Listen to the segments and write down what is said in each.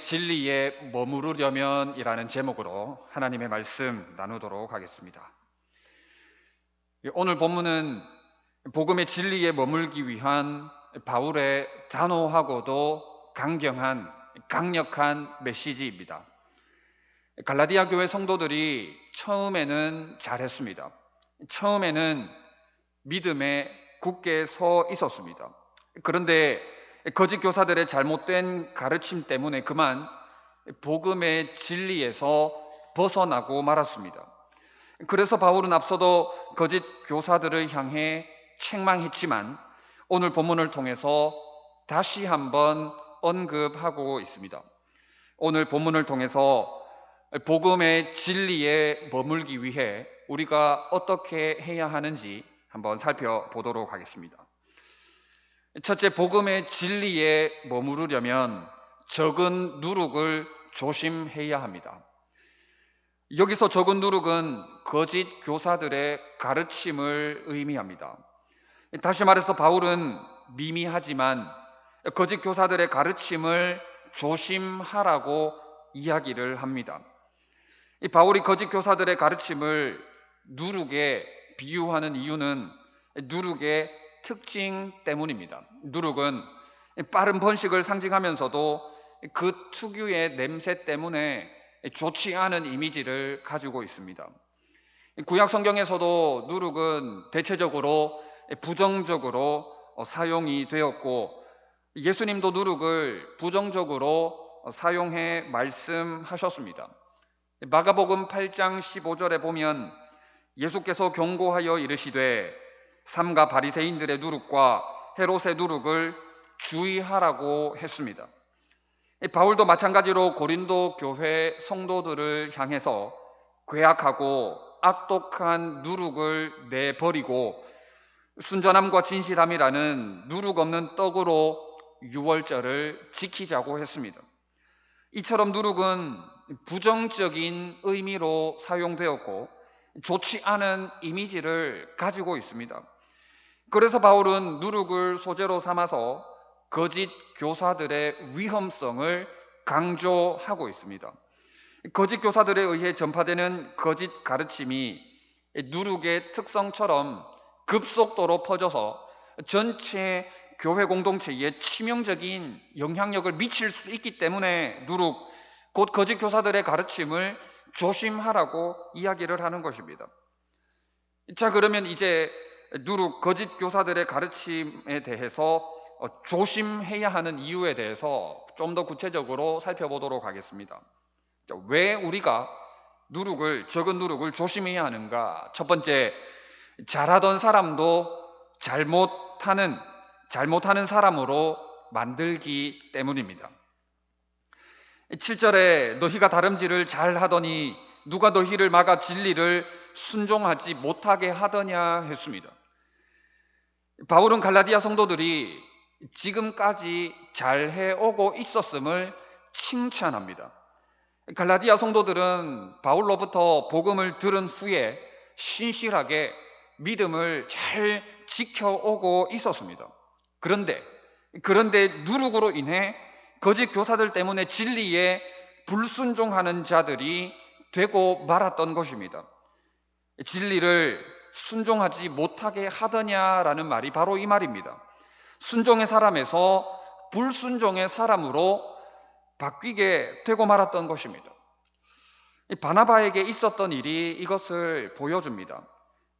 진리에 머무르려면이라는 제목으로 하나님의 말씀 나누도록 하겠습니다. 오늘 본문은 복음의 진리에 머물기 위한 바울의 단호하고도 강력한 메시지입니다. 갈라디아 교회 성도들이 처음에는 잘했습니다. 처음에는 믿음에 굳게 서 있었습니다. 그런데 거짓 교사들의 잘못된 가르침 때문에 그만 복음의 진리에서 벗어나고 말았습니다. 그래서 바울은 앞서도 거짓 교사들을 향해 책망했지만 오늘 본문을 통해서 다시 한번 언급하고 있습니다. 오늘 본문을 통해서 복음의 진리에 머물기 위해 우리가 어떻게 해야 하는지 한번 살펴보도록 하겠습니다. 첫째, 복음의 진리에 머무르려면 적은 누룩을 조심해야 합니다. 여기서 적은 누룩은 거짓 교사들의 가르침을 의미합니다. 다시 말해서 바울은 미미하지만 거짓 교사들의 가르침을 조심하라고 이야기를 합니다. 바울이 거짓 교사들의 가르침을 누룩에 비유하는 이유는 누룩의 특징 때문입니다. 누룩은 빠른 번식을 상징하면서도 그 특유의 냄새 때문에 좋지 않은 이미지를 가지고 있습니다. 구약 성경에서도 누룩은 대체적으로 부정적으로 사용이 되었고 예수님도 누룩을 부정적으로 사용해 말씀하셨습니다. 마가복음 8장 15절에 보면 예수께서 경고하여 이르시되 삼가 바리새인들의 누룩과 헤롯의 누룩을 주의하라고 했습니다. 바울도 마찬가지로 고린도 교회 성도들을 향해서 괴악하고 악독한 누룩을 내버리고 순전함과 진실함이라는 누룩 없는 떡으로 유월절을 지키자고 했습니다. 이처럼 누룩은 부정적인 의미로 사용되었고 좋지 않은 이미지를 가지고 있습니다. 그래서 바울은 누룩을 소재로 삼아서 거짓 교사들의 위험성을 강조하고 있습니다. 거짓 교사들에 의해 전파되는 거짓 가르침이 누룩의 특성처럼 급속도로 퍼져서 전체 교회 공동체에 치명적인 영향력을 미칠 수 있기 때문에 누룩, 곧 거짓 교사들의 가르침을 조심하라고 이야기를 하는 것입니다. 자, 그러면 이제 누룩, 거짓 교사들의 가르침에 대해서 조심해야 하는 이유에 대해서 좀 더 구체적으로 살펴보도록 하겠습니다. 왜 우리가 적은 누룩을 조심해야 하는가? 첫 번째, 잘하던 사람도 잘못하는 사람으로 만들기 때문입니다. 7절에 너희가 다름질을 잘하더니 누가 너희를 막아 진리를 순종하지 못하게 하더냐 했습니다. 바울은 갈라디아 성도들이 지금까지 잘해오고 있었음을 칭찬합니다. 갈라디아 성도들은 바울로부터 복음을 들은 후에 신실하게 믿음을 잘 지켜오고 있었습니다. 그런데 누룩으로 인해 거짓 교사들 때문에 진리에 불순종하는 자들이 되고 말았던 것입니다. 진리를 순종하지 못하게 하더냐라는 말이 바로 이 말입니다. 순종의 사람에서 불순종의 사람으로 바뀌게 되고 말았던 것입니다. 바나바에게 있었던 일이 이것을 보여줍니다.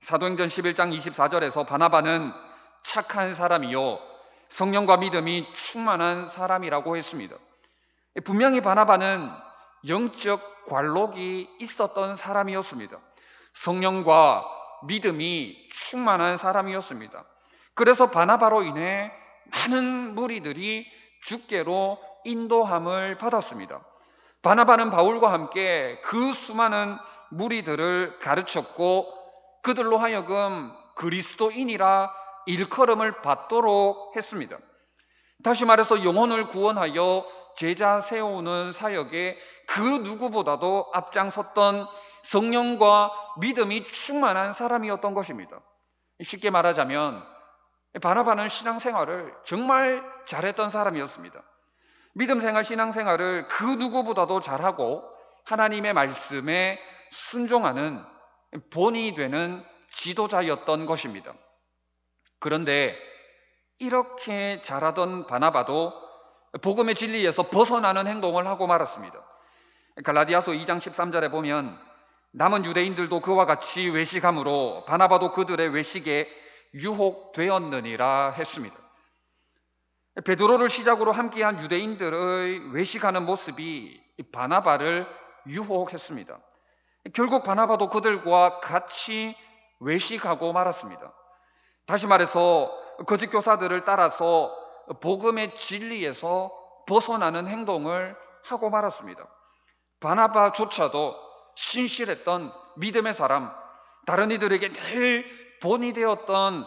사도행전 11장 24절에서 바나바는 착한 사람이요 성령과 믿음이 충만한 사람이라고 했습니다. 분명히 바나바는 영적 관록이 있었던 사람이었습니다. 성령과 믿음이 충만한 사람이었습니다. 그래서 바나바로 인해 많은 무리들이 주께로 인도함을 받았습니다. 바나바는 바울과 함께 그 수많은 무리들을 가르쳤고 그들로 하여금 그리스도인이라 일컬음을 받도록 했습니다. 다시 말해서 영혼을 구원하여 제자 세우는 사역에 그 누구보다도 앞장섰던 성령과 믿음이 충만한 사람이었던 것입니다. 쉽게 말하자면 바나바는 신앙생활을 정말 잘했던 사람이었습니다. 믿음 생활, 신앙 생활을 그 누구보다도 잘하고 하나님의 말씀에 순종하는 본이 되는 지도자였던 것입니다. 그런데 이렇게 잘하던 바나바도 복음의 진리에서 벗어나는 행동을 하고 말았습니다. 갈라디아서 2장 13절에 보면 남은 유대인들도 그와 같이 외식함으로 바나바도 그들의 외식에 유혹되었느니라 했습니다. 베드로를 시작으로 함께한 유대인들의 외식하는 모습이 바나바를 유혹했습니다. 결국 바나바도 그들과 같이 외식하고 말았습니다. 다시 말해서 거짓 교사들을 따라서 복음의 진리에서 벗어나는 행동을 하고 말았습니다. 바나바조차도 신실했던 믿음의 사람, 다른 이들에게 늘 본이 되었던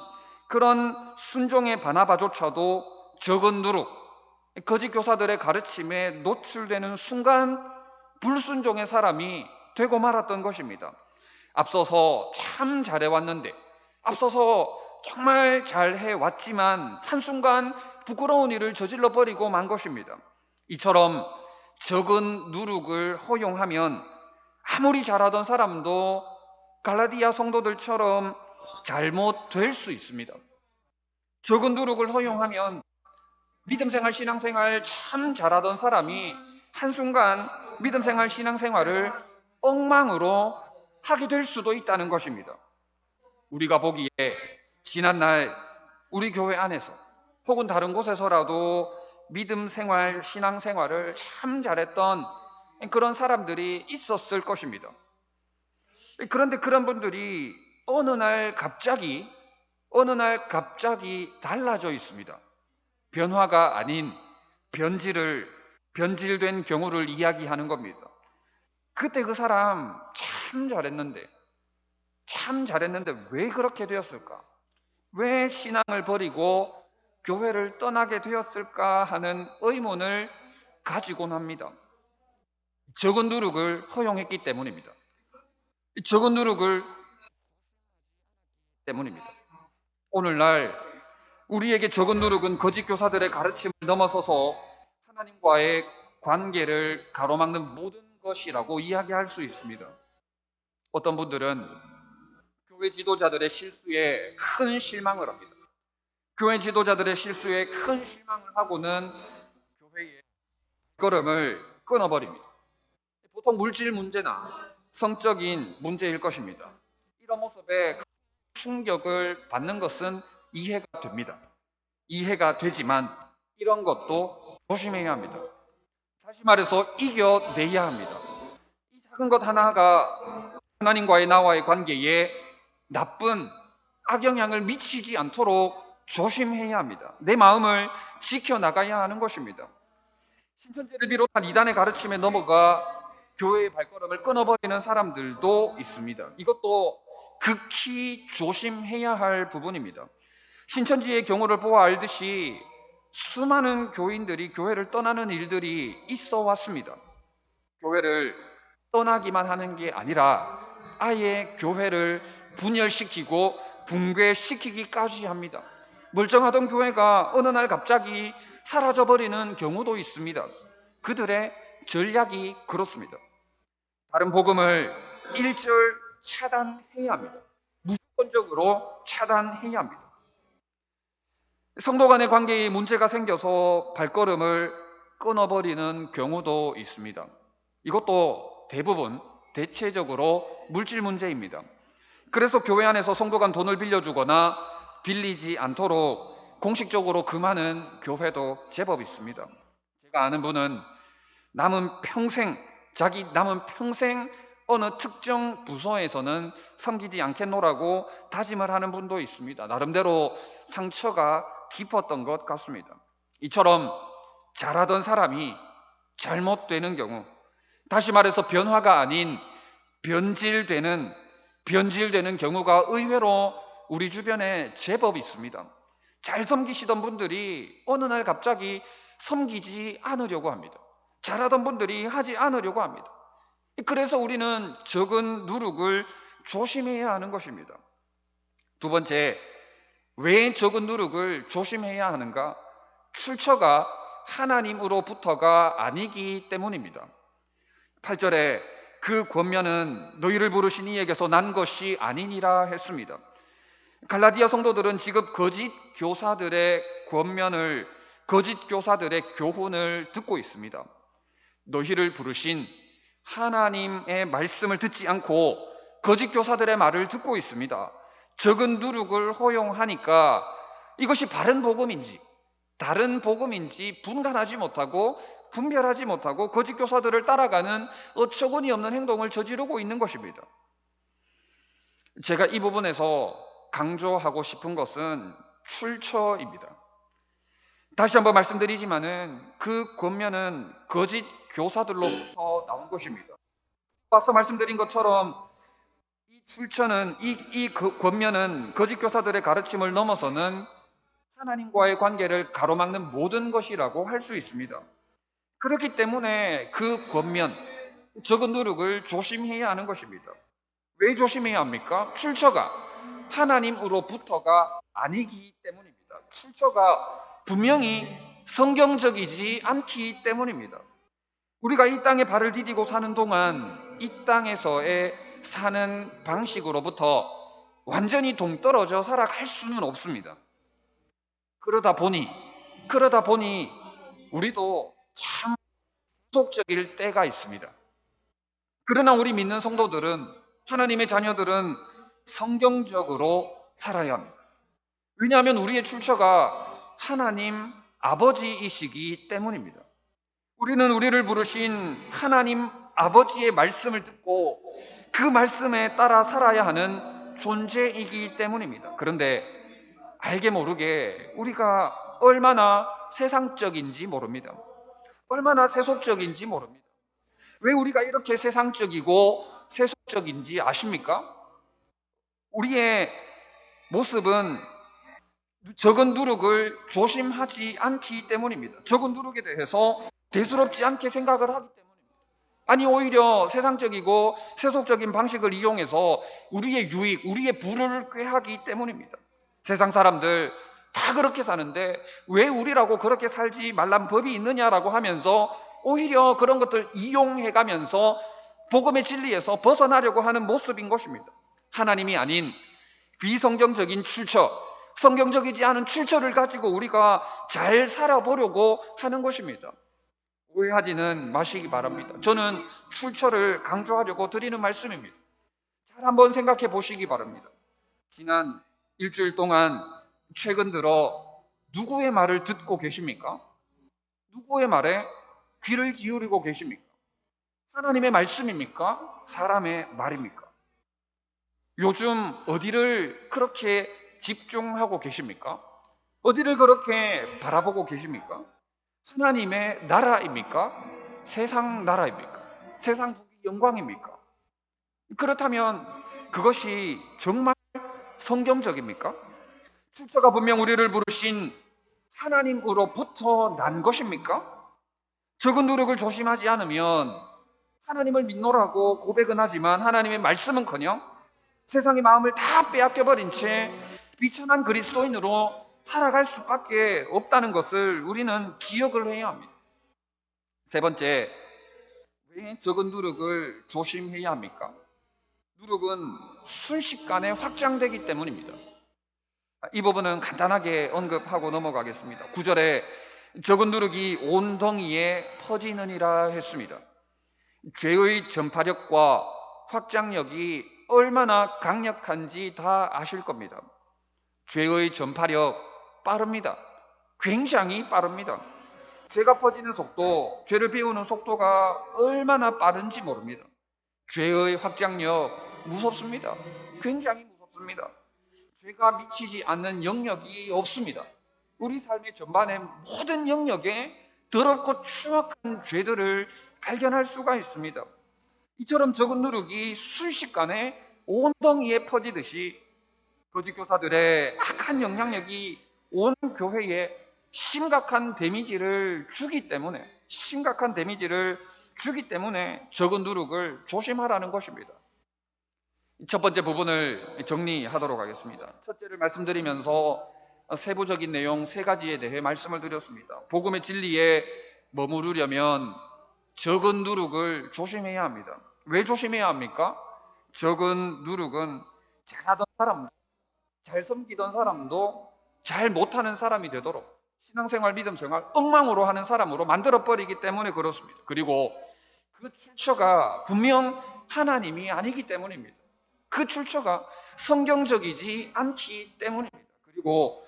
그런 순종의 바나바조차도 적은 누룩, 거짓 교사들의 가르침에 노출되는 순간 불순종의 사람이 되고 말았던 것입니다. 앞서서 참 잘해왔는데, 앞서서 정말 잘해왔지만 한순간 부끄러운 일을 저질러 버리고 만 것입니다. 이처럼 적은 누룩을 허용하면 아무리 잘하던 사람도 갈라디아 성도들처럼 잘못될 수 있습니다. 적은 누룩을 허용하면 믿음생활, 신앙생활 참 잘하던 사람이 한순간 믿음생활, 신앙생활을 엉망으로 하게 될 수도 있다는 것입니다. 우리가 보기에 지난날 우리 교회 안에서 혹은 다른 곳에서라도 믿음생활, 신앙생활을 참 잘했던 그런 사람들이 있었을 것입니다. 그런데 그런 분들이 어느 날 갑자기 달라져 있습니다. 변화가 아닌 변질된 경우를 이야기하는 겁니다. 그때 그 사람 참 잘했는데 왜 그렇게 되었을까? 왜 신앙을 버리고 교회를 떠나게 되었을까 하는 의문을 가지곤 합니다. 적은 누룩을 허용했기 때문입니다. 적은 누룩을 때문입니다. 오늘날 우리에게 적은 누룩은 거짓 교사들의 가르침을 넘어서서 하나님과의 관계를 가로막는 모든 것이라고 이야기할 수 있습니다. 어떤 분들은 교회 지도자들의 실수에 큰 실망을 합니다. 교회 지도자들의 실수에 큰 실망을 하고는 교회의 걸음을 끊어버립니다. 보통 물질 문제나 성적인 문제일 것입니다. 이런 모습에 충격을 받는 것은 이해가 됩니다. 이해가 되지만 이런 것도 조심해야 합니다. 다시 말해서 이겨내야 합니다. 이 작은 것 하나가 하나님과의 나와의 관계에 나쁜 악영향을 미치지 않도록 조심해야 합니다. 내 마음을 지켜나가야 하는 것입니다. 신천지를 비롯한 이단의 가르침에 넘어가 교회의 발걸음을 끊어버리는 사람들도 있습니다. 이것도 극히 조심해야 할 부분입니다. 신천지의 경우를 보아 알듯이 수많은 교인들이 교회를 떠나는 일들이 있어 왔습니다. 교회를 떠나기만 하는 게 아니라 아예 교회를 분열시키고 붕괴시키기까지 합니다. 멀쩡하던 교회가 어느 날 갑자기 사라져버리는 경우도 있습니다. 그들의 전략이 그렇습니다. 다른 복음을 일절 차단해야 합니다. 무조건적으로 차단해야 합니다. 성도 간의 관계에 문제가 생겨서 발걸음을 끊어버리는 경우도 있습니다. 이것도 대체적으로 물질 문제입니다. 그래서 교회 안에서 성도 간 돈을 빌려주거나 빌리지 않도록 공식적으로 금하는 교회도 제법 있습니다. 제가 아는 분은 자기 남은 평생 어느 특정 부서에서는 섬기지 않겠노라고 다짐을 하는 분도 있습니다. 나름대로 상처가 깊었던 것 같습니다. 이처럼 잘하던 사람이 잘못되는 경우, 다시 말해서 변화가 아닌 변질되는 경우가 의외로 우리 주변에 제법 있습니다. 잘 섬기시던 분들이 어느 날 갑자기 섬기지 않으려고 합니다. 잘하던 분들이 하지 않으려고 합니다. 그래서 우리는 적은 누룩을 조심해야 하는 것입니다. 두 번째, 왜 적은 누룩을 조심해야 하는가? 출처가 하나님으로부터가 아니기 때문입니다. 8절에 그 권면은 너희를 부르신 이에게서 난 것이 아니니라 했습니다. 갈라디아 성도들은 지금 거짓 교사들의 권면을, 거짓 교사들의 교훈을 듣고 있습니다. 너희를 부르신 하나님의 말씀을 듣지 않고 거짓 교사들의 말을 듣고 있습니다. 적은 누룩을 허용하니까 이것이 바른 복음인지 다른 복음인지 분간하지 못하고 분별하지 못하고 거짓 교사들을 따라가는 어처구니 없는 행동을 저지르고 있는 것입니다. 제가 이 부분에서 강조하고 싶은 것은 출처입니다. 다시 한번 말씀드리지만은 그 권면은 거짓 교사들로부터 나온 것입니다. 앞서 말씀드린 것처럼 이 출처는 이 권면은 거짓 교사들의 가르침을 넘어서는 하나님과의 관계를 가로막는 모든 것이라고 할 수 있습니다. 그렇기 때문에 그 권면, 적은 누룩을 조심해야 하는 것입니다. 왜 조심해야 합니까? 출처가 하나님으로부터가 아니기 때문입니다. 출처가 분명히 성경적이지 않기 때문입니다. 우리가 이 땅에 발을 디디고 사는 동안 이 땅에서의 사는 방식으로부터 완전히 동떨어져 살아갈 수는 없습니다. 그러다 보니 우리도 참 소속적일 때가 있습니다. 그러나 우리 믿는 성도들은, 하나님의 자녀들은 성경적으로 살아야 합니다. 왜냐하면 우리의 출처가 하나님 아버지이시기 때문입니다. 우리는 우리를 부르신 하나님 아버지의 말씀을 듣고 그 말씀에 따라 살아야 하는 존재이기 때문입니다. 그런데 알게 모르게 우리가 얼마나 세상적인지 모릅니다. 얼마나 세속적인지 모릅니다. 왜 우리가 이렇게 세상적이고 세속적인지 아십니까? 우리의 모습은 적은 누룩을 조심하지 않기 때문입니다. 적은 누룩에 대해서 대수롭지 않게 생각을 하기 때문입니다. 아니, 오히려 세상적이고 세속적인 방식을 이용해서 우리의 유익, 우리의 부를 꾀하기 때문입니다. 세상 사람들 다 그렇게 사는데 왜 우리라고 그렇게 살지 말란 법이 있느냐라고 하면서 오히려 그런 것들 이용해가면서 복음의 진리에서 벗어나려고 하는 모습인 것입니다. 하나님이 아닌 비성경적인 출처, 성경적이지 않은 출처를 가지고 우리가 잘 살아보려고 하는 것입니다. 오해하지는 마시기 바랍니다. 저는 출처를 강조하려고 드리는 말씀입니다. 잘 한번 생각해 보시기 바랍니다. 지난 일주일 동안 최근 들어 누구의 말을 듣고 계십니까? 누구의 말에 귀를 기울이고 계십니까? 하나님의 말씀입니까? 사람의 말입니까? 요즘 어디를 그렇게 집중하고 계십니까? 어디를 그렇게 바라보고 계십니까? 하나님의 나라입니까? 세상 나라입니까? 세상 국의 영광입니까? 그렇다면 그것이 정말 성경적입니까? 출처가 분명 우리를 부르신 하나님으로부터 난 것입니까? 적은 누룩을 조심하지 않으면 하나님을 믿노라고 고백은 하지만 하나님의 말씀은커녕 세상의 마음을 다 빼앗겨버린 채 비천한 그리스도인으로 살아갈 수밖에 없다는 것을 우리는 기억을 해야 합니다. 세 번째, 왜 적은 누룩을 조심해야 합니까? 누룩은 순식간에 확장되기 때문입니다. 이 부분은 간단하게 언급하고 넘어가겠습니다. 9절에 적은 누룩이 온 덩이에 퍼지느니라 했습니다. 죄의 전파력과 확장력이 얼마나 강력한지 다 아실 겁니다. 죄의 전파력 빠릅니다. 굉장히 빠릅니다. 죄가 퍼지는 속도, 죄를 배우는 속도가 얼마나 빠른지 모릅니다. 죄의 확장력 무섭습니다. 굉장히 무섭습니다. 죄가 미치지 않는 영역이 없습니다. 우리 삶의 전반의 모든 영역에 더럽고 추악한 죄들을 발견할 수가 있습니다. 이처럼 적은 누룩이 순식간에 온 덩이에 퍼지듯이 거짓 교사들의 악한 영향력이 온 교회에 심각한 데미지를 주기 때문에 적은 누룩을 조심하라는 것입니다. 첫 번째 부분을 정리하도록 하겠습니다. 첫째를 말씀드리면서 세부적인 내용 세 가지에 대해 말씀을 드렸습니다. 복음의 진리에 머무르려면 적은 누룩을 조심해야 합니다. 왜 조심해야 합니까? 적은 누룩은 잘하던 사람도, 잘 섬기던 사람도 잘 못하는 사람이 되도록 신앙생활, 믿음생활 엉망으로 하는 사람으로 만들어버리기 때문에 그렇습니다. 그리고 그 출처가 분명 하나님이 아니기 때문입니다. 그 출처가 성경적이지 않기 때문입니다. 그리고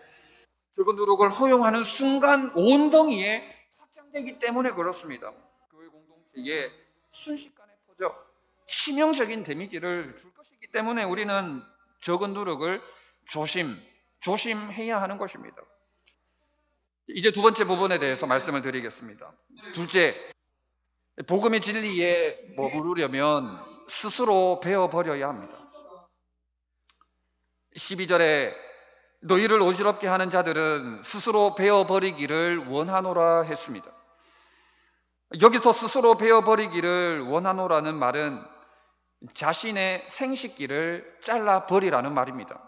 적은 누룩을 허용하는 순간 온덩이에 확장되기 때문에 그렇습니다. 교회 공동체에 순식간에 퍼져 치명적인 데미지를 줄 것이기 때문에 우리는 적은 누룩을 조심해야 하는 것입니다. 이제 두 번째 부분에 대해서 말씀을 드리겠습니다. 둘째, 복음의 진리에 머무르려면 스스로 배워버려야 합니다. 12절에 너희를 어지럽게 하는 자들은 스스로 베어버리기를 원하노라 했습니다. 여기서 스스로 베어버리기를 원하노라는 말은 자신의 생식기를 잘라버리라는 말입니다.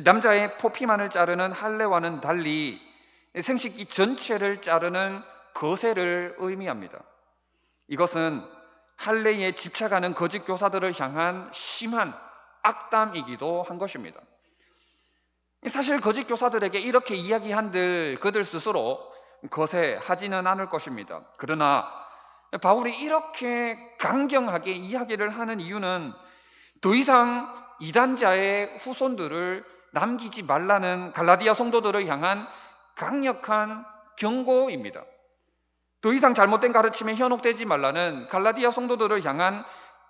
남자의 포피만을 자르는 할례와는 달리 생식기 전체를 자르는 거세를 의미합니다. 이것은 할례에 집착하는 거짓 교사들을 향한 심한 악담이기도 한 것입니다. 사실 거짓 교사들에게 이렇게 이야기한들 그들 스스로 거세하지는 않을 것입니다. 그러나 바울이 이렇게 강경하게 이야기를 하는 이유는 더 이상 이단자의 후손들을 남기지 말라는 갈라디아 성도들을 향한 강력한 경고입니다. 더 이상 잘못된 가르침에 현혹되지 말라는 갈라디아 성도들을 향한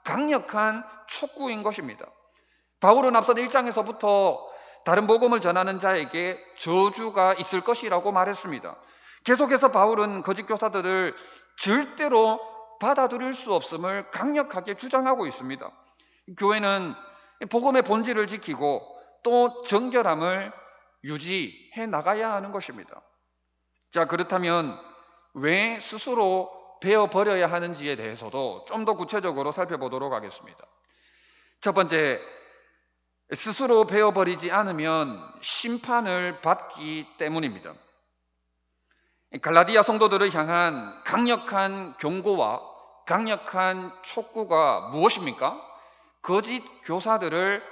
강력한 촉구인 것입니다. 바울은 앞선 1장에서부터 다른 복음을 전하는 자에게 저주가 있을 것이라고 말했습니다. 계속해서 바울은 거짓 교사들을 절대로 받아들일 수 없음을 강력하게 주장하고 있습니다. 교회는 복음의 본질을 지키고 또 정결함을 유지해 나가야 하는 것입니다. 자, 그렇다면 왜 스스로 베어버려야 하는지에 대해서도 좀 더 구체적으로 살펴보도록 하겠습니다. 첫 번째, 스스로 베어버리지 않으면 심판을 받기 때문입니다. 갈라디아 성도들을 향한 강력한 경고와 강력한 촉구가 무엇입니까? 거짓 교사들을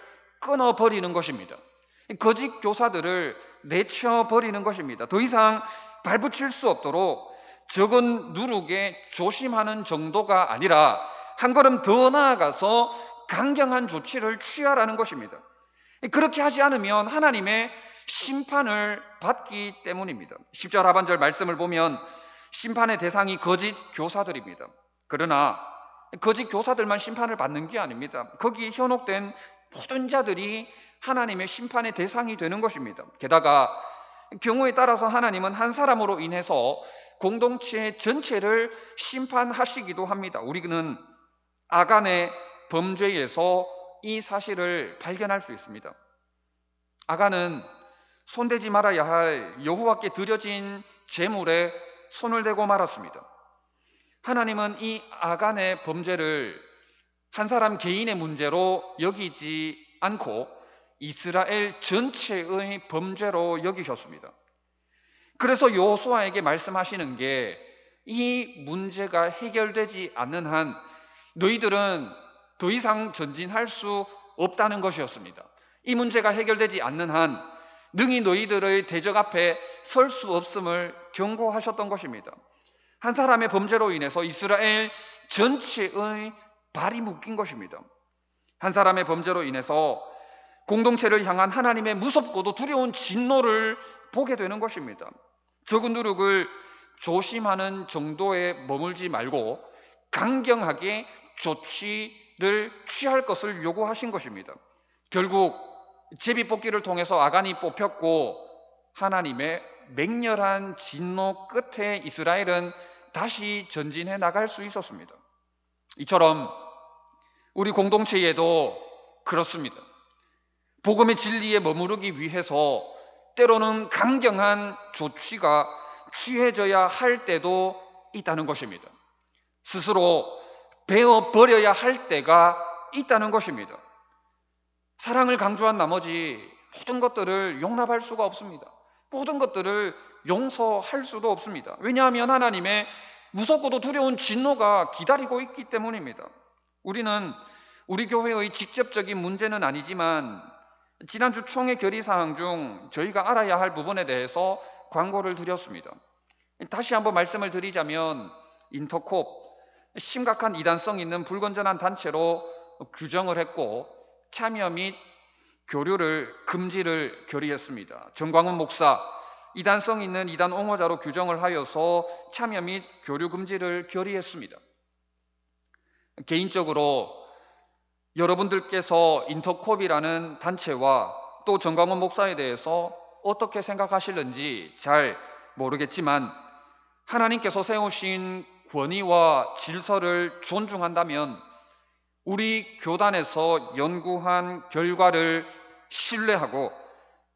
끊어버리는 것입니다. 거짓 교사들을 내쳐버리는 것입니다. 더 이상 발붙일 수 없도록 적은 누룩에 조심하는 정도가 아니라 한 걸음 더 나아가서 강경한 조치를 취하라는 것입니다. 그렇게 하지 않으면 하나님의 심판을 받기 때문입니다. 10절 하반절 말씀을 보면 심판의 대상이 거짓 교사들입니다. 그러나 거짓 교사들만 심판을 받는 게 아닙니다. 거기에 현혹된 모든 자들이 하나님의 심판의 대상이 되는 것입니다. 게다가 경우에 따라서 하나님은 한 사람으로 인해서 공동체 전체를 심판하시기도 합니다. 우리는 아간의 범죄에서 이 사실을 발견할 수 있습니다. 아간은 손대지 말아야 할 여호와께 드려진 제물에 손을 대고 말았습니다. 하나님은 이 아간의 범죄를 한 사람 개인의 문제로 여기지 않고 이스라엘 전체의 범죄로 여기셨습니다. 그래서 여호수아에게 말씀하시는 게 이 문제가 해결되지 않는 한 너희들은 더 이상 전진할 수 없다는 것이었습니다. 이 문제가 해결되지 않는 한 능히 너희들의 대적 앞에 설 수 없음을 경고하셨던 것입니다. 한 사람의 범죄로 인해서 이스라엘 전체의 발이 묶인 것입니다. 한 사람의 범죄로 인해서 공동체를 향한 하나님의 무섭고도 두려운 진노를 보게 되는 것입니다. 적은 누룩을 조심하는 정도에 머물지 말고 강경하게 조치를 취할 것을 요구하신 것입니다. 결국 제비뽑기를 통해서 아간이 뽑혔고 하나님의 맹렬한 진노 끝에 이스라엘은 다시 전진해 나갈 수 있었습니다. 이처럼 우리 공동체에도 그렇습니다. 복음의 진리에 머무르기 위해서 때로는 강경한 조치가 취해져야 할 때도 있다는 것입니다. 스스로 베어버려야 할 때가 있다는 것입니다. 사랑을 강조한 나머지 모든 것들을 용납할 수가 없습니다. 모든 것들을 용서할 수도 없습니다. 왜냐하면 하나님의 무섭고도 두려운 진노가 기다리고 있기 때문입니다. 우리는 우리 교회의 직접적인 문제는 아니지만 지난주 총회 결의사항 중 저희가 알아야 할 부분에 대해서 광고를 드렸습니다. 다시 한번 말씀을 드리자면 인터콥, 심각한 이단성 있는 불건전한 단체로 규정을 했고 참여 및 교류를 금지를 결의했습니다. 정광훈 목사, 이단성 있는 이단 옹호자로 규정을 하여서 참여 및 교류 금지를 결의했습니다. 개인적으로 여러분들께서 인터콥이라는 단체와 또 정광훈 목사에 대해서 어떻게 생각하실는지 잘 모르겠지만 하나님께서 세우신 권위와 질서를 존중한다면 우리 교단에서 연구한 결과를 신뢰하고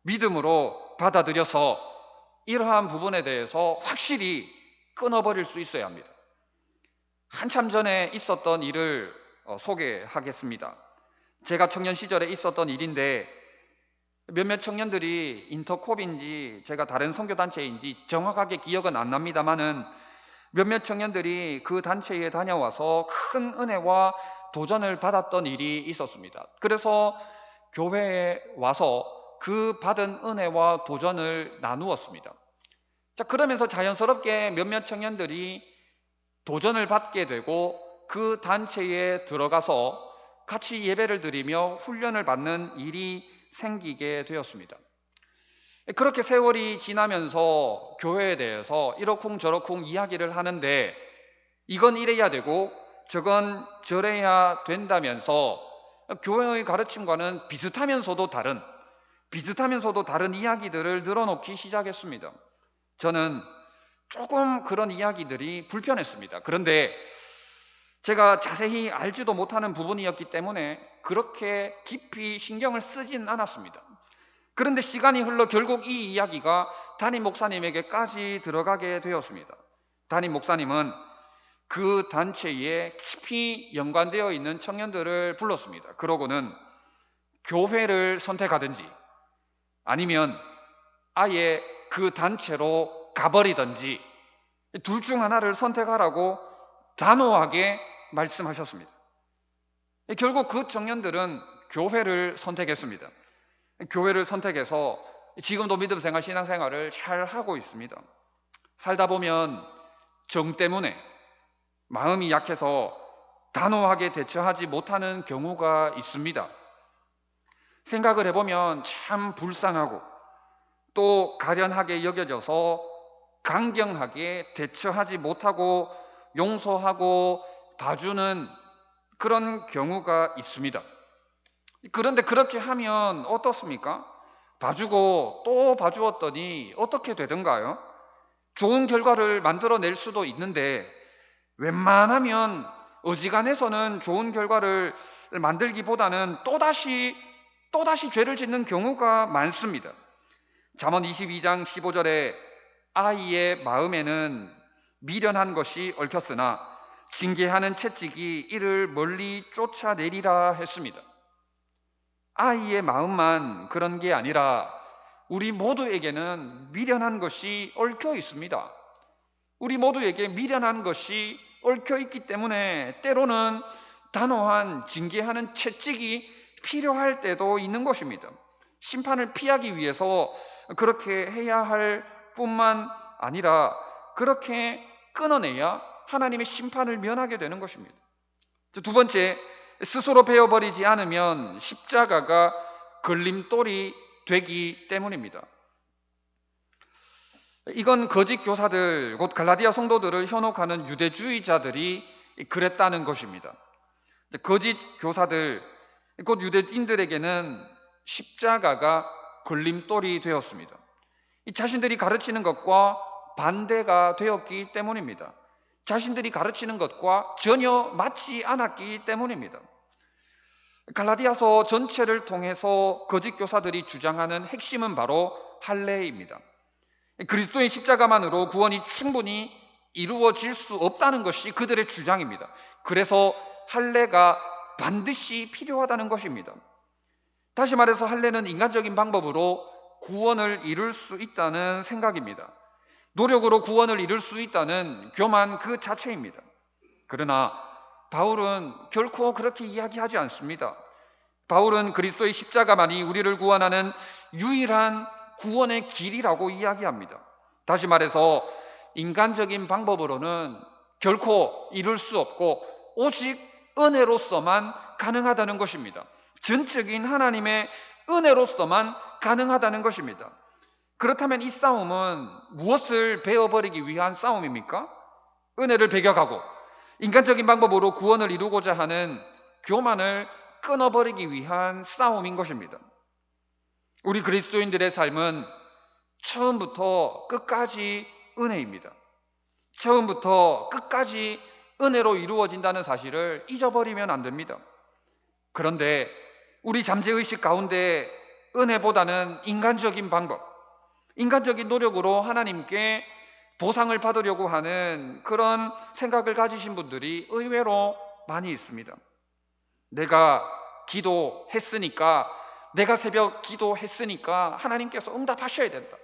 믿음으로 받아들여서 이러한 부분에 대해서 확실히 끊어버릴 수 있어야 합니다. 한참 전에 있었던 일을 소개하겠습니다. 제가 청년 시절에 있었던 일인데 몇몇 청년들이 인터콥인지 제가 다른 선교단체인지 정확하게 기억은 안 납니다만은 몇몇 청년들이 그 단체에 다녀와서 큰 은혜와 도전을 받았던 일이 있었습니다. 그래서 교회에 와서 그 받은 은혜와 도전을 나누었습니다. 자, 그러면서 자연스럽게 몇몇 청년들이 도전을 받게 되고 그 단체에 들어가서 같이 예배를 드리며 훈련을 받는 일이 생기게 되었습니다. 그렇게 세월이 지나면서 교회에 대해서 이러쿵 저러쿵 이야기를 하는데 이건 이래야 되고 저건 저래야 된다면서 교회의 가르침과는 비슷하면서도 다른 이야기들을 늘어놓기 시작했습니다. 저는 조금 그런 이야기들이 불편했습니다. 그런데 제가 자세히 알지도 못하는 부분이었기 때문에 그렇게 깊이 신경을 쓰진 않았습니다. 그런데 시간이 흘러 결국 이 이야기가 담임 목사님에게까지 들어가게 되었습니다. 담임 목사님은 그 단체에 깊이 연관되어 있는 청년들을 불렀습니다. 그러고는 교회를 선택하든지 아니면 아예 그 단체로 가버리든지 둘 중 하나를 선택하라고 단호하게 말씀하셨습니다. 결국 그 청년들은 교회를 선택했습니다. 교회를 선택해서 지금도 믿음생활, 신앙생활을 잘 하고 있습니다. 살다 보면 정 때문에 마음이 약해서 단호하게 대처하지 못하는 경우가 있습니다. 생각을 해보면 참 불쌍하고 또 가련하게 여겨져서 강경하게 대처하지 못하고 용서하고 봐주는 그런 경우가 있습니다. 그런데 그렇게 하면 어떻습니까? 봐주고 또 봐주었더니 어떻게 되던가요? 좋은 결과를 만들어낼 수도 있는데 웬만하면 어지간해서는 좋은 결과를 만들기보다는 또다시 죄를 짓는 경우가 많습니다. 잠언 22장 15절에 아이의 마음에는 미련한 것이 얽혔으나 징계하는 채찍이 이를 멀리 쫓아내리라 했습니다. 아이의 마음만 그런 게 아니라 우리 모두에게는 미련한 것이 얽혀 있습니다. 우리 모두에게 미련한 것이 얽혀 있기 때문에 때로는 단호한 징계하는 채찍이 필요할 때도 있는 것입니다. 심판을 피하기 위해서 그렇게 해야 할 뿐만 아니라 그렇게 끊어내야 하나님의 심판을 면하게 되는 것입니다. 두 번째, 스스로 베어버리지 않으면 십자가가 걸림돌이 되기 때문입니다. 이건 거짓 교사들, 곧 갈라디아 성도들을 현혹하는 유대주의자들이 그랬다는 것입니다. 거짓 교사들, 곧 유대인들에게는 십자가가 걸림돌이 되었습니다. 자신들이 가르치는 것과 반대가 되었기 때문입니다. 자신들이 가르치는 것과 전혀 맞지 않았기 때문입니다. 갈라디아서 전체를 통해서 거짓 교사들이 주장하는 핵심은 바로 할례입니다. 그리스도의 십자가만으로 구원이 충분히 이루어질 수 없다는 것이 그들의 주장입니다. 그래서 할례가 반드시 필요하다는 것입니다. 다시 말해서 할례는 인간적인 방법으로 구원을 이룰 수 있다는 생각입니다. 노력으로 구원을 이룰 수 있다는 교만 그 자체입니다. 그러나 바울은 결코 그렇게 이야기하지 않습니다. 바울은 그리스도의 십자가만이 우리를 구원하는 유일한 구원의 길이라고 이야기합니다. 다시 말해서 인간적인 방법으로는 결코 이룰 수 없고 오직 은혜로서만 가능하다는 것입니다. 전적인 하나님의 은혜로서만 가능하다는 것입니다. 그렇다면 이 싸움은 무엇을 베어버리기 위한 싸움입니까? 은혜를 배격하고 인간적인 방법으로 구원을 이루고자 하는 교만을 끊어버리기 위한 싸움인 것입니다. 우리 그리스도인들의 삶은 처음부터 끝까지 은혜입니다. 처음부터 끝까지 은혜로 이루어진다는 사실을 잊어버리면 안 됩니다. 그런데 우리 잠재의식 가운데 은혜보다는 인간적인 방법, 인간적인 노력으로 하나님께 보상을 받으려고 하는 그런 생각을 가지신 분들이 의외로 많이 있습니다. 내가 기도했으니까, 내가 새벽 기도했으니까 하나님께서 응답하셔야 된다.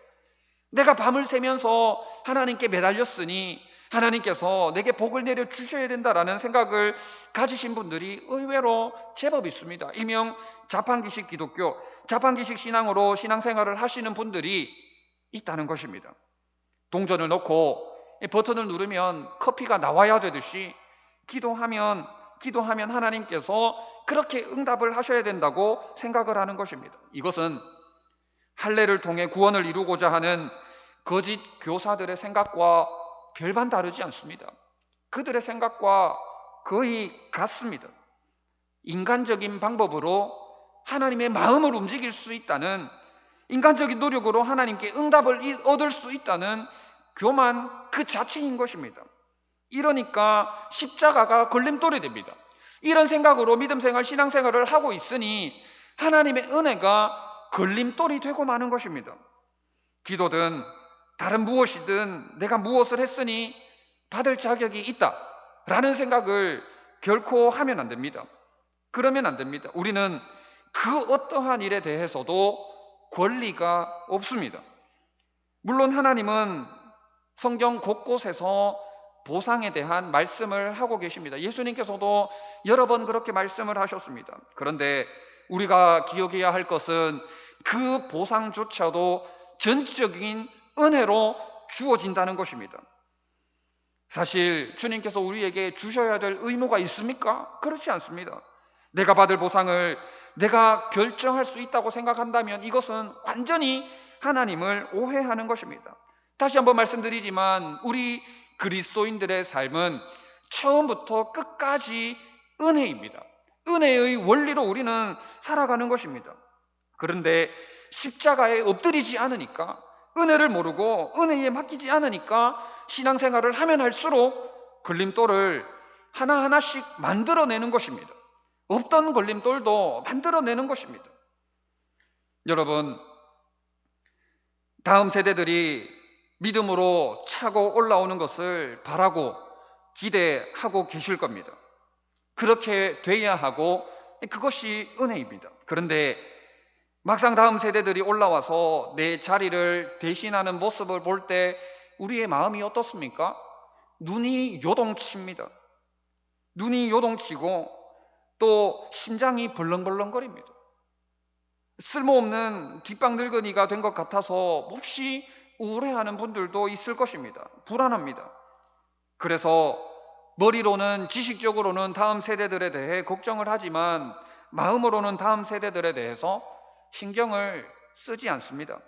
내가 밤을 새면서 하나님께 매달렸으니 하나님께서 내게 복을 내려 주셔야 된다라는 생각을 가지신 분들이 의외로 제법 있습니다. 일명 자판기식 기독교, 자판기식 신앙으로 신앙생활을 하시는 분들이 있다는 것입니다. 동전을 넣고 버튼을 누르면 커피가 나와야 되듯이 기도하면 하나님께서 그렇게 응답을 하셔야 된다고 생각을 하는 것입니다. 이것은 할례를 통해 구원을 이루고자 하는 거짓 교사들의 생각과 별반 다르지 않습니다. 그들의 생각과 거의 같습니다. 인간적인 방법으로 하나님의 마음을 움직일 수 있다는, 인간적인 노력으로 하나님께 응답을 얻을 수 있다는 교만 그 자체인 것입니다. 이러니까 십자가가 걸림돌이 됩니다. 이런 생각으로 믿음생활, 신앙생활을 하고 있으니 하나님의 은혜가 걸림돌이 되고 마는 것입니다. 기도든 다른 무엇이든 내가 무엇을 했으니 받을 자격이 있다라는 생각을 결코 하면 안 됩니다. 그러면 안 됩니다. 우리는 그 어떠한 일에 대해서도 권리가 없습니다. 물론 하나님은 성경 곳곳에서 보상에 대한 말씀을 하고 계십니다. 예수님께서도 여러 번 그렇게 말씀을 하셨습니다. 그런데 우리가 기억해야 할 것은 그 보상조차도 전적인 은혜로 주어진다는 것입니다. 사실 주님께서 우리에게 주셔야 될 의무가 있습니까? 그렇지 않습니다. 내가 받을 보상을 내가 결정할 수 있다고 생각한다면 이것은 완전히 하나님을 오해하는 것입니다. 다시 한번 말씀드리지만 우리 그리스도인들의 삶은 처음부터 끝까지 은혜입니다. 은혜의 원리로 우리는 살아가는 것입니다. 그런데 십자가에 엎드리지 않으니까, 은혜를 모르고 은혜에 맡기지 않으니까 신앙생활을 하면 할수록 걸림돌을 하나하나씩 만들어내는 것입니다. 없던 걸림돌도 만들어내는 것입니다. 여러분, 다음 세대들이 믿음으로 차고 올라오는 것을 바라고 기대하고 계실 겁니다. 그렇게 돼야 하고 그것이 은혜입니다. 그런데 막상 다음 세대들이 올라와서 내 자리를 대신하는 모습을 볼 때 우리의 마음이 어떻습니까? 눈이 요동칩니다. 눈이 요동치고 또 심장이 벌렁벌렁거립니다. 쓸모없는 뒷방 늙은이가 된 것 같아서 몹시 우울해하는 분들도 있을 것입니다. 불안합니다. 그래서 머리로는, 지식적으로는 다음 세대들에 대해 걱정을 하지만 마음으로는 다음 세대들에 대해서 신경을 쓰지 않습니다.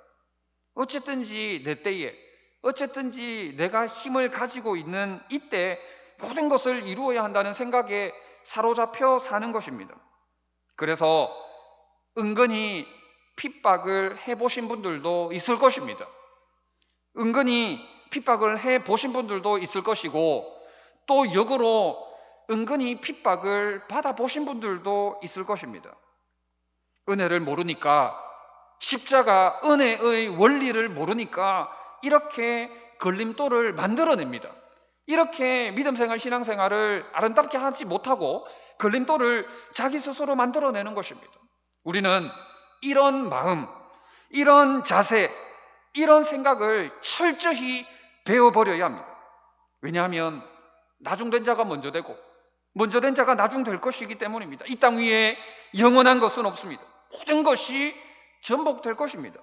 어쨌든지 내 때에, 어쨌든지 내가 힘을 가지고 있는 이때 모든 것을 이루어야 한다는 생각에 사로잡혀 사는 것입니다. 그래서 은근히 핍박을 해보신 분들도 있을 것입니다. 은근히 핍박을 해보신 분들도 있을 것이고, 또 역으로 은근히 핍박을 받아보신 분들도 있을 것입니다. 은혜를 모르니까, 십자가 은혜의 원리를 모르니까 이렇게 걸림돌을 만들어냅니다. 이렇게 믿음생활, 신앙생활을 아름답게 하지 못하고 걸림돌을 자기 스스로 만들어내는 것입니다. 우리는 이런 마음, 이런 자세, 이런 생각을 철저히 배워버려야 합니다. 왜냐하면 나중된 자가 먼저 되고 먼저 된 자가 나중 될 것이기 때문입니다. 이 땅 위에 영원한 것은 없습니다. 모든 것이 전복될 것입니다.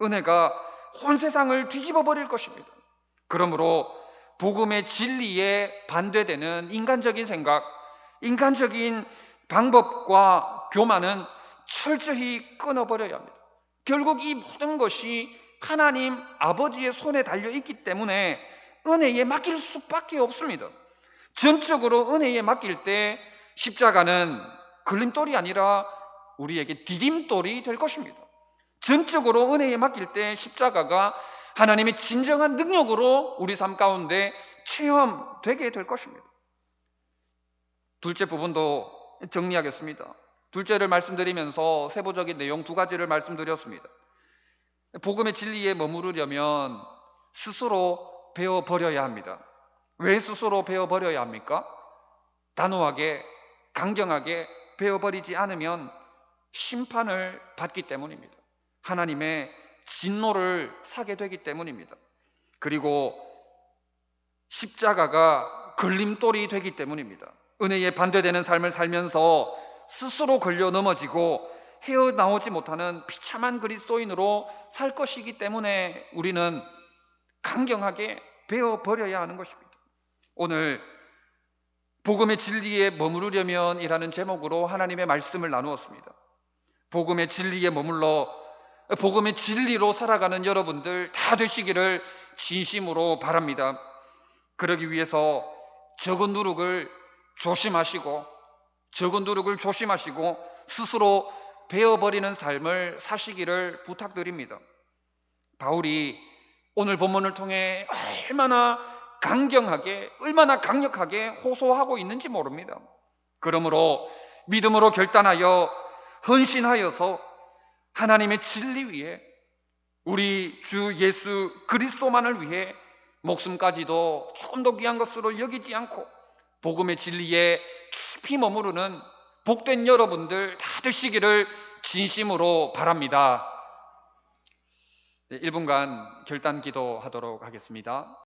은혜가 온 세상을 뒤집어 버릴 것입니다. 그러므로 복음의 진리에 반대되는 인간적인 생각, 인간적인 방법과 교만은 철저히 끊어버려야 합니다. 결국 이 모든 것이 하나님 아버지의 손에 달려있기 때문에 은혜에 맡길 수밖에 없습니다. 전적으로 은혜에 맡길 때 십자가는 걸림돌이 아니라 우리에게 디딤돌이 될 것입니다. 전적으로 은혜에 맡길 때 십자가가 하나님의 진정한 능력으로 우리 삶 가운데 체험되게 될 것입니다. 둘째 부분도 정리하겠습니다. 둘째를 말씀드리면서 세부적인 내용 두 가지를 말씀드렸습니다. 복음의 진리에 머무르려면 스스로 배워버려야 합니다. 왜 스스로 배워버려야 합니까? 단호하게, 강경하게 배워버리지 않으면 심판을 받기 때문입니다. 하나님의 진노를 사게 되기 때문입니다. 그리고 십자가가 걸림돌이 되기 때문입니다. 은혜에 반대되는 삶을 살면서 스스로 걸려 넘어지고 헤어나오지 못하는 비참한 그리스도인으로 살 것이기 때문에 우리는 강경하게 배워버려야 하는 것입니다. 오늘 복음의 진리에 머무르려면 이라는 제목으로 하나님의 말씀을 나누었습니다. 복음의 진리에 머물러 복음의 진리로 살아가는 여러분들 다 되시기를 진심으로 바랍니다. 그러기 위해서 적은 누룩을 조심하시고 스스로 배워버리는 삶을 사시기를 부탁드립니다. 바울이 오늘 본문을 통해 얼마나 강경하게, 얼마나 강력하게 호소하고 있는지 모릅니다. 그러므로 믿음으로 결단하여 헌신하여서 하나님의 진리 위에 우리 주 예수 그리스도만을 위해 목숨까지도 조금 더 귀한 것으로 여기지 않고 복음의 진리에 깊이 머무르는 복된 여러분들 다 되시기를 진심으로 바랍니다. 1분간 결단 기도하도록 하겠습니다.